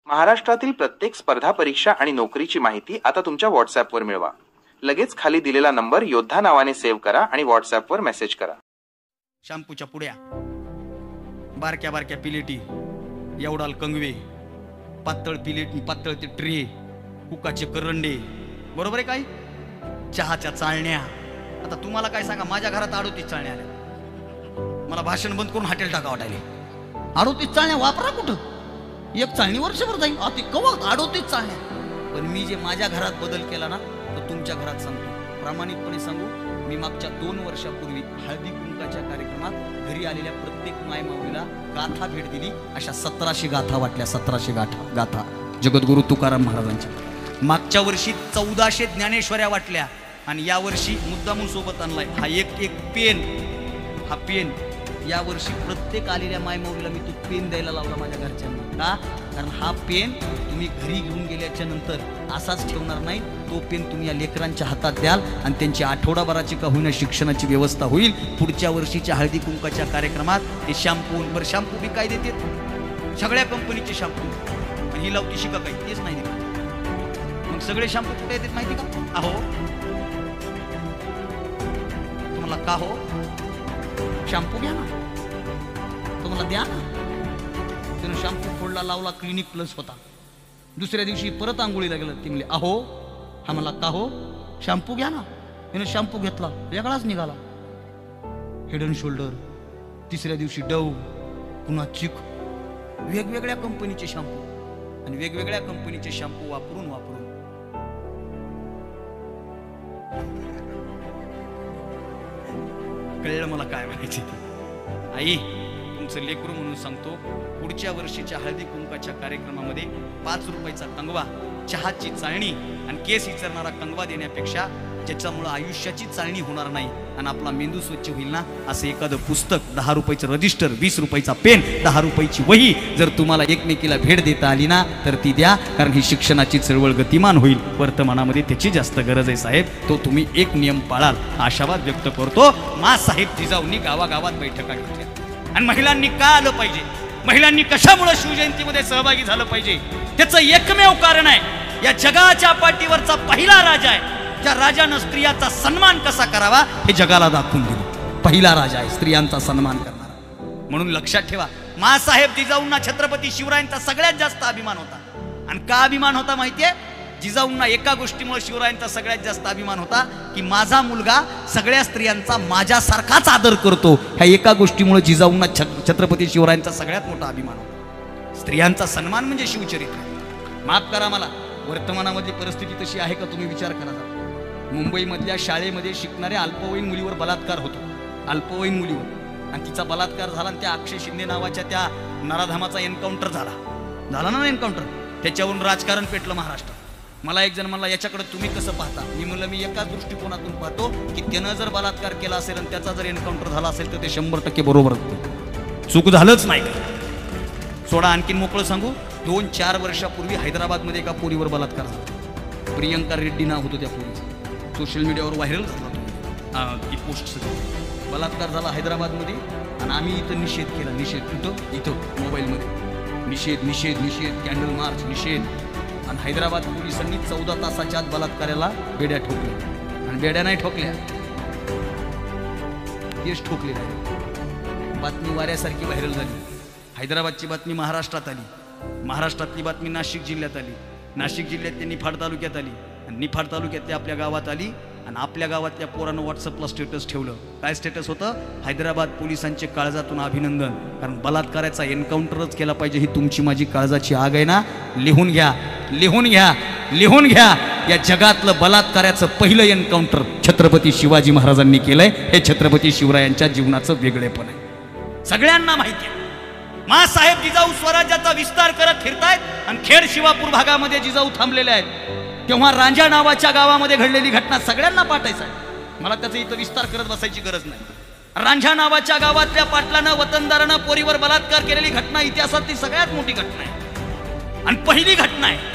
महाराष्ट्रातील प्रत्येक स्पर्धा परीक्षा आणि नोकरीची माहिती आता तुमच्या व्हॉट्सअॅपवर मिळवा। लगेच खाली दिलेला नंबर योद्धा नावाने सेव्ह करा आणि व्हॉट्सअॅपवर मेसेज करा। शॅम्पूच्या पुड्या, बारक्या बारक्या पिलेटी, एवढाल कंगवे, पातळ पिलेटी, पातळ ते ट्रे, कुकाचे करंडे, बरोबर आहे काही? चहाच्या चाळण्या। आता तुम्हाला काय सांगा, माझ्या घरात 38 चाळण्या आल्या। मला भाषण बंद करून हॉटेल टाका वाटायले। 38 चाळण्या वापरा कुठं? एक चाळणी वर्षभर जाईल, अति कवा 38 चाळण्या। पण मी जे माझ्या घरात बदल केला ना, तो तुमच्या घरात सांगतो, प्रामाणिकपणे सांगू। मी मागच्या 2 वर्षापूर्वी हळदी कुंकाच्या कार्यक्रमात घरी आलेल्या प्रत्येक मायमाऊलीला गाथा भेट दिली। अशा 1700 गाथा वाटल्या, 1700 गाथा जगद्गुरु तुकाराम महाराजांच्या। मागच्या वर्षी 1400 ज्ञानेश्वऱ्या वाटल्या आणि या वर्षी मुद्दामून सोबत आणलाय हा एक पेन। हा पेन या वर्षी प्रत्येक आलेल्या मायमाऊलीला मी तो पेन द्यायला लावला माझ्या घरच्यांना। का? कारण हा पेन तुम्ही घरी घेऊन गेल्याच्या नंतर असाच ठेवणार नाही, तो पेन तुम्ही या लेकरांच्या हातात द्याल आणि त्यांची आठवडाभराची का होईना शिक्षणाची व्यवस्था होईल। पुढच्या वर्षीच्या हळदी कुंकाच्या कार्यक्रमात ते शॅम्पू बी काय देते? सगळ्या कंपनीचे शॅम्पू, आणि ही लावती शिका काही तेच नाही देत। मग सगळे शॅम्पू कुठे येतात माहिती का? अहो तुम्हाला का हो, शॅम्पू घ्या ना, तुम्हाला द्या ना। त्यानं शॅम्पू फोडला, लावला, क्लिनिक प्लस होता। दुसऱ्या दिवशी परत आंघोळीला गेलं, ती म्हणले अहो हा मला का हो, शॅम्पू घ्या ना। त्यानं शॅम्पू घेतला, वेगळाच निघाला, हेड अँड शोल्डर। तिसऱ्या दिवशी डव, पुन्हा चिक, वेगवेगळ्या कंपनीचे शॅम्पू आणि वेगवेगळ्या कंपनीचे शॅम्पू वापरून कळलं मला काय म्हणायचे। आई तुमचं लेकरू म्हणून सांगतो, पुढच्या वर्षीच्या हळदी कुंकाच्या कार्यक्रमामध्ये 5 रुपयाचा कंगवा, चहाची चाळणी आणि केस विचारणारा कंगवा देण्यापेक्षा ज्याच्यामुळे आयुष्याची चाळणी होणार नाही आणि आपला मेंदू स्वच्छ होईल ना, असं एखादं पुस्तक, 10 रुपयाचं रजिस्टर, 20 रुपयाचा पेन, 10 रुपयाची वही जर तुम्हाला एकमेकीला भेट देता आली ना तर ती द्या, कारण ही शिक्षणाची चळवळ गतिमान होईल। वर्तमानामध्ये त्याची जास्त गरज आहे साहेब, तो तुम्ही एक नियम पाळाल आशावाद व्यक्त करतो। साहेब जिजाऊंनी गावागावात बैठका घेतल्या आणि महिलांनी का आलं पाहिजे, महिलांनी कशामुळे शिवजयंतीमध्ये सहभागी झालं पाहिजे, त्याचं एकमेव कारण आहे, या जगाच्या पाठीवरचा पहिला राजा आहे त्या राजानं स्त्रियांचा सन्मान कसा करावा हे जगाला दाखवून दिलं। पहिला राजा आहे स्त्रियांचा सन्मान करणारा। म्हणून लक्षात ठेवा, मासाहेब जिजाऊंना छत्रपती शिवरायांचा सगळ्यात जास्त अभिमान होता। आणि का अभिमान होता माहितीये? जिजाऊंना एका गोष्टीमुळे शिवरायांचा सगळ्यात जास्त अभिमान होता की माझा मुलगा सगळ्या स्त्रियांचा माझ्यासारखाच आदर करतो। ह्या एका गोष्टीमुळे जिजाऊंना छत्रपती शिवरायांचा सगळ्यात मोठा अभिमान होता। स्त्रियांचा सन्मान म्हणजे शिवचरित्र। माफ करा मला, वर्तमानामधली परिस्थिती तशी आहे का तुम्ही विचार करा। मुंबईमधल्या शाळेमध्ये शिकणाऱ्या अल्पवयीन मुलीवर बलात्कार होतो, अल्पवयीन मुलीवर, आणि तिचा बलात्कार झाला आणि त्या अक्षय शिंदे नावाच्या त्या नराधामाचा एन्काउंटर झाला ना एन्काउंटर। त्याच्यावरून राजकारण पेटलं महाराष्ट्रात। मला एक जण म्हणला याच्याकडे तुम्ही कसं पाहता? मी म्हणलं मी एकाच दृष्टिकोनातून पाहतो की त्यानं जर बलात्कार केला असेल आणि त्याचा जर एन्काउंटर झाला असेल तर ते 100% बरोबर असतं, चूक झालंच नाही का? सोडा आणखीन मोकळं सांगू, 2-4 वर्षापूर्वी हैदराबादमध्ये एका पोरीवर बलात्कार झाला। प्रियंका रेड्डी नाव होतं त्या पोरीचं, सोशल मीडियावर व्हायरल झाला ती पोस्ट सगळी। बलात्कार झाला हैदराबादमध्ये आणि आम्ही इथं निषेध केला। निषेध कुठं? इथं मोबाईलमध्ये निषेध, कॅन्डल मार्च, निषेध। आणि हैदराबाद पोलिसांनी 14 तासाच्या आत बलात्काराला बेड्या ठोकल्या, आणि बेड्या नाही ठोकल्या, केस ठोकले नाही। बातमी वाऱ्यासारखी व्हायरल झाली। हैदराबादची बातमी महाराष्ट्रात आली, महाराष्ट्रातली बातमी नाशिक जिल्ह्यात आली, नाशिक जिल्ह्यात निफाड तालुक्यात आली, आणि निफाड तालुक्यातल्या आपल्या गावात आली, आणि आपल्या गावातल्या पोरानं व्हॉट्सअपला स्टेटस ठेवलं। काय स्टेटस होतं? हैदराबाद पोलिसांचे काळजातून अभिनंदन, कारण बलात्काराचा एन्काउंटरच केला पाहिजे ही तुमची माझी काळजाची आग आहे ना। लिहून घ्या, या जगातलं बलात्काराचं पहिलं एन्काउंटर छत्रपती शिवाजी महाराजांनी केलंय। हे छत्रपती शिवरायांच्या जीवनाचं वेगळेपण आहे, सगळ्यांना माहिती आहे। मासाहेब जिजाऊ स्वराज्याचा विस्तार करत फिरतायत आणि खेड शिवापूर भागामध्ये जिजाऊ थांबलेले आहेत। तेव्हा रांजा नावाच्या गावामध्ये घडलेली घटना सगळ्यांना पाठायचं आहे, मला त्याचा इथं विस्तार करत बसायची गरज नाही। रांजा नावाच्या गावातल्या पाटलानं वतनदारानं पोरीवर बलात्कार केलेली घटना इतिहासातली सगळ्यात मोठी घटना आहे आणि पहिली घटना आहे।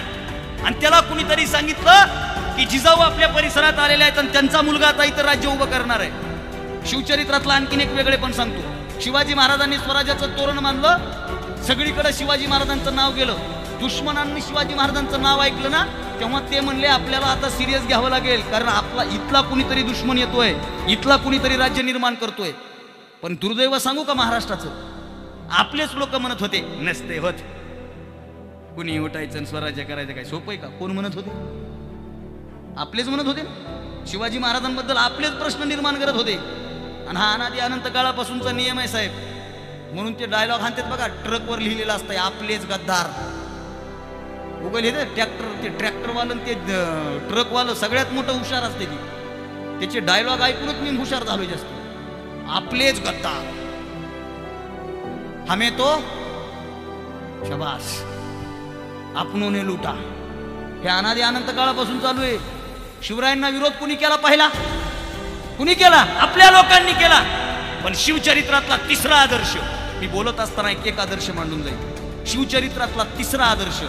आणि त्याला कुणीतरी सांगितलं की जिजाऊ आपल्या परिसरात आलेले आहेत आणि त्यांचा मुलगा आता इथं राज्य उभं करणार आहे। शिवचरित्रातला आणखीन एक वेगळे पण सांगतो, शिवाजी महाराजांनी स्वराज्याचं तोरण मानलं, सगळीकडे शिवाजी महाराजांचं नाव गेलं, दुश्मनांनी शिवाजी महाराजांचं नाव ऐकलं ना तेव्हा ते म्हणले आपल्याला आता सिरियस घ्यावं लागेल, कारण आपला इथला कुणीतरी दुश्मन येतोय, इथला कुणीतरी राज्य निर्माण करतोय. पण दुर्दैव सांगू का महाराष्ट्राचं, आपलेच लोक म्हणत होते नसते होत, कुणी उठायचं स्वराज्य करायचं काय सोपं आहे का? कोण म्हणत होते? आपलेच म्हणत होते. शिवाजी महाराजांबद्दल आपलेच प्रश्न निर्माण करत होते. आणि हा अनादी अनंत काळापासूनचा नियम आहे साहेब. म्हणून ते डायलॉग हाणतात बघा, ट्रकवर लिहिलेलं असतं आपलेच गद्दार. गुगल हे ते ट्रॅक्टरवालं ते ट्रकवालं सगळ्यात मोठं हुशार असते ती. त्याचे डायलॉग ऐकूनच मी हुशार झालो जास्त. आपलेच गद्दार, हमें तो शबास आपनोने लुटा. हे अनादी अनंत काळापासून चालू आहे. शिवरायांना विरोध कुणी केला? पहिला कुणी केला? आपल्या लोकांनी केला. पण शिवचरित्रातला तिसरा आदर्श, मी बोलत असताना एक आदर्श मांडून जाईल. शिवचरित्रातला तिसरा आदर्श,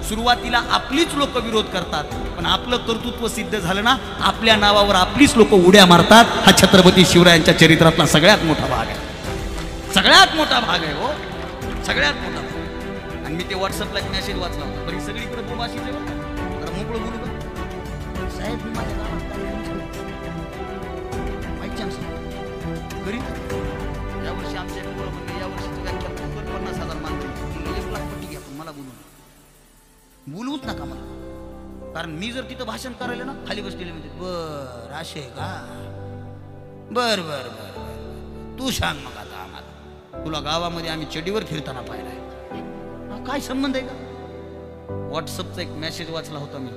सुरुवातीला आपलीच लोक विरोध करतात, पण आपलं कर्तृत्व सिद्ध झालं ना, आपल्या नावावर आपलीच लोक उड्या मारतात. हा छत्रपती शिवरायांच्या चरित्रातला सगळ्यात मोठा भाग आहे. सगळ्यात मोठा भाग आहे हो, सगळ्यात मोठा भाग. आणि मी ते व्हॉट्सअपला एक मेसेज वाचला होता, बरी सगळीकडे प्रवासी तर मोकळं बोलू साहेब. मी माझ्या गावात यावर्षी आमच्या या वर्षीची व्याख्या 50,000 मानते, 1,00,000 पट्टी घ्या, पण मला बोलवूच नका मला. कारण मी जर तिथं भाषण करायला ना, खाली बसलेले म्हणजे बर असे का, बर बर बर तू सांग मग आता आम्हाला, तुला गावामध्ये आम्ही चडीवर फिरताना पाहिलाय, काय संबंध आहे का? व्हॉट्सअपचा एक मेसेज वाचला होता मी.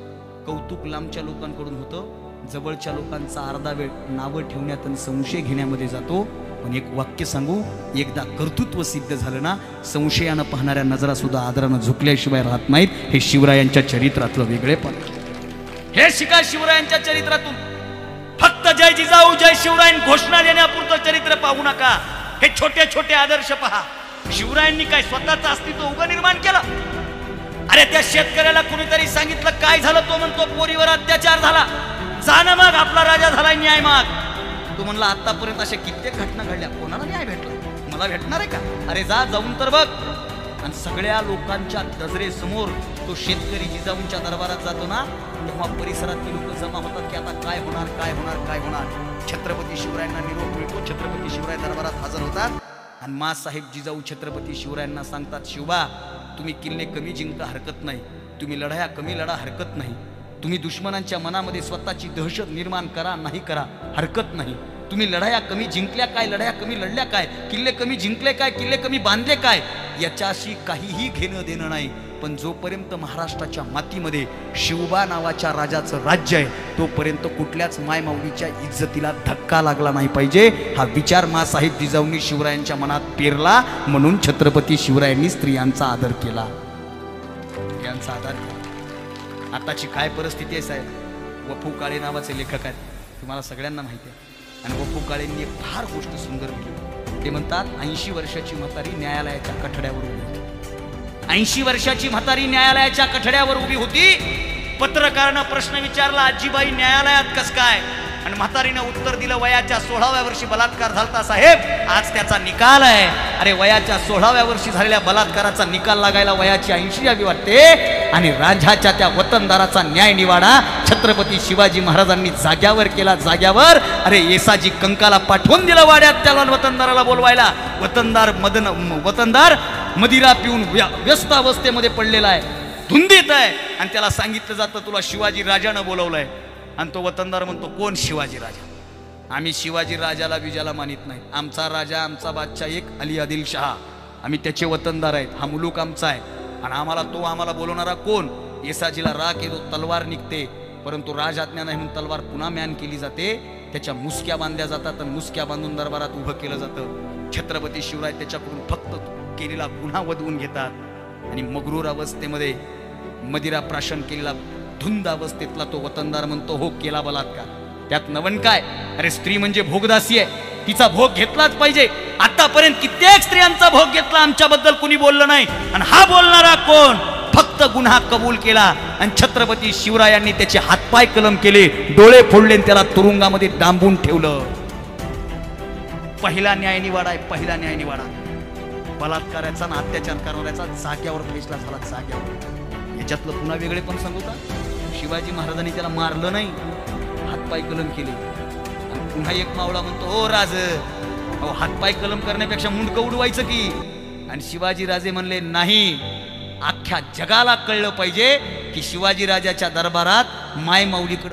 कौतुक लांबच्या लोकांकडून होतं, जवळच्या लोकांचा अर्धा वेळ नावं ठेवण्यात आणि संशय घेण्यामध्ये जातो. पण एक वाक्य सांगू, एकदा कर्तृत्व सिद्ध झालं ना, संशयानं पाहणाऱ्या नजरा सुद्धा आदरानं झुकल्याशिवाय राहत नाहीत. हे शिवरायांच्या चरित्रातलं वेगळेपण. हे शिका शिवरायांच्या चरित्रातून. फक्त जय जिजाऊ जय शिवराय घोषणा देण्यापुरतं चरित्र पाहू नका. हे छोटे छोटे आदर्श पहा. शिवरायांनी काय स्वतःचं अस्तित्व उभं निर्माण केलं? अरे त्या शेतकऱ्याला कुणीतरी सांगितलं काय झालं, तो म्हणतो पोरीवर अत्याचार झाला, जाणं मग आपला राजा झालाय, न्याय माग. तू म्हणला आतापर्यंत अशा कित्येक घटना घडल्या, कोणाला न्याय भेटला? मला भेटणार आहे का? अरे जा, जाऊन तर बघ. आणि सगळ्या लोकांच्या नजरेसमोर तो शेतकरी जिजाऊंच्या दरबारात जातो ना, तेव्हा परिसरातली लोक जमा होतात की आता काय होणार, काय होणार, काय होणार. छत्रपती शिवरायांना निरोप मिळतो, छत्रपती शिवराय दरबारात हजर होतात आणि माँसाहेब जिजाऊ छत्रपती शिवरायांना सांगतात, शिवबा तुम्ही किल्ले कमी जिंका हरकत नाही, तुम्ही लढाया कमी लढा हरकत नाही, तुम्ही दुश्मनांच्या मनामध्ये स्वतःची दहशत निर्माण करा नाही करा हरकत नाही, तुम्ही लढाया कमी जिंकल्या काय, लढाया कमी लढल्या काय, किल्ले कमी जिंकले काय, किल्ले कमी बांधले काय, याच्याशी काहीही घेणं देणं नाही. पण जोपर्यंत महाराष्ट्राच्या मातीमध्ये शिवबा नावाच्या राजाचं राज्य आहे, तोपर्यंत कुठल्याच मायमाऊलीच्या इज्जतीला धक्का लागला नाही पाहिजे. हा विचार माँसाहेब जिजाऊंनी शिवरायांच्या मनात पेरला. म्हणून छत्रपती शिवरायांनी स्त्रियांचा आदर केला, स्त्रियांचा आदर केला. आताची काय परिस्थिती आहे साहेब? वपू काळे नावाचे लेखक आहेत, तुम्हाला सगळ्यांना माहिती आहे. आणि वपू काळेंनी एक फार गोष्ट सुंदर लिहिली. ते म्हणतात 80 वर्षाची म्हातारी न्यायालयाच्या कठड्यावर उभी होती. 80 वर्षाची म्हातारी न्यायालयाच्या कठड्यावर उभी होती. पत्रकारानं प्रश्न विचारला, आजीबाई न्यायालयात कस काय? आणि म्हातारीनं उत्तर दिलं, वयाच्या 16व्या वर्षी बलात्कार झालता साहेब, आज त्याचा निकाल आहे. अरे वयाच्या 16व्या वर्षी झालेल्या बलात्काराचा निकाल लागायला वयाची 80 यावी वाटते. आणि राजाच्या त्या वतनदाराचा न्याय निवाडा छत्रपती शिवाजी महाराजांनी जाग्यावर केला, जाग्यावर. अरे येसाजी कंकाला पाठवून दिलं वाड्यात त्याला वतनदाराला बोलवायला. वतनदार मदिरा पिऊन व्यस्त अवस्थेमध्ये पडलेला आहे, धुंदीत आहे. आणि त्याला सांगितलं जातं तुला शिवाजी राजानं बोलवलंय. आणि तो वतनदार म्हणतो कोण शिवाजी राजा? आम्ही शिवाजी राजाला विजाला मानित नाही. आमचा राजा आमचा बादशाह एक अली आदिल शहा, आम्ही त्याचे वतनदार आहेत, हा मुलूक आमचा आहे. आणि आम्हाला बोलवणारा कोण? येसाजीला राग येतो, तलवार निघते, परंतु राजआज्ञा नाही म्हणून तलवार पुन्हा मॅन केली जाते. त्याच्या मुसक्या बांधल्या जातात आणि मुसक्या बांधून दरबारात उभं केलं जातं. छत्रपती शिवराय त्याच्याकडून फक्त केलेला गुन्हा वधवून घेतात. आणि मगरूर अवस्थेमध्ये मदिरा प्राशन केलेला धुंद अवस्थेतला तो वतनदार म्हणतो हो केला बलात्कार. त्यात नवन काय? अरे स्त्री म्हणजे भोगदासी आहे, तिचा भोग घेतलाच पाहिजे. आतापर्यंत कित्येक स्त्रियांचा भोग घेतला, आमच्याबद्दल कुणी बोललं नाही. आणि हा बोलणारा कोण? फक्त गुन्हा कबूल केला. आणि छत्रपती शिवरायांनी त्याचे हातपाय कलम केले, डोळे फोडले, त्याला तुरुंगामध्ये डांबून ठेवलं. पहिला न्याय निवाडा आहे, पहिला न्याय निवाडा. बलात्काराचा आणि अत्याचार करणाऱ्याचा जाग्यावर फैसला झाला, जाग्यावर. ह्याच्यातलं पुन्हा वेगळे पण सांगू का? शिवाजी महाराजांनी त्याला मारलं नाही, हातपाय कलम केले. आणि पुन्हा एक मावळा म्हणतो, ओ राज, अहो हातपाय कलम करण्यापेक्षा मुंडकं उडवायचं की. आणि शिवाजी राजे म्हणले, नाही, अख्ख्या जगाला कळलं पाहिजे की शिवाजी राजाच्या दरबारात माय माऊलीकडे